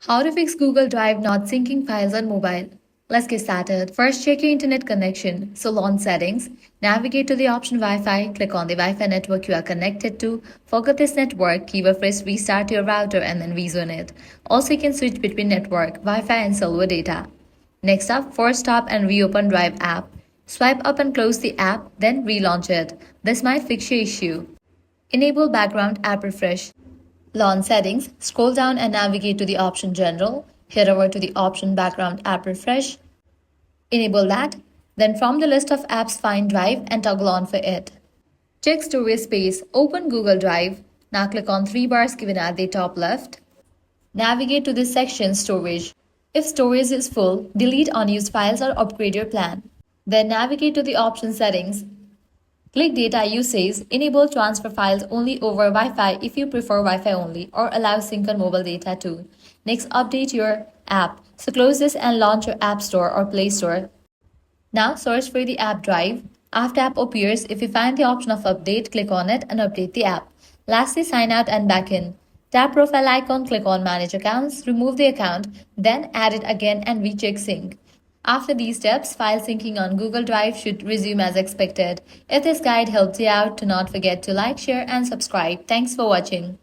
How to fix Google Drive not syncing files on mobile. Let's get started. First, check your internet connection. So launch settings, navigate to the option Wi-Fi, click on the Wi-Fi network you are connected to. Forget this network, keyword phrase restart your router and then rezone it. Also, you can switch between network, Wi-Fi and cellular data. Next up, force stop and reopen Drive app. Swipe up and close the app, then relaunch it. This might fix your issue. Enable background app refresh. Launch settings, scroll down and navigate to the option General. Head over to the option Background App Refresh. Enable that. Then from the list of apps, find Drive and toggle on for it. Check storage space. Open Google Drive. Now click on three bars given at the top left. Navigate to this section Storage. If storage is full, delete unused files or upgrade your plan. Then navigate to the option Settings. Click Data Usage, enable transfer files only over Wi-Fi if you prefer Wi-Fi only or allow sync on mobile data too. Next, update your app. So close this and launch your App Store or Play Store. Now search for the app Drive. After app appears, if you find the option of update, click on it and update the app. Lastly, sign out and back in. Tap profile icon, click on Manage Accounts, remove the account, then add it again and recheck sync. After these steps, file syncing on Google Drive should resume as expected. If this guide helped you out, do not forget to like, share, and subscribe. Thanks for watching.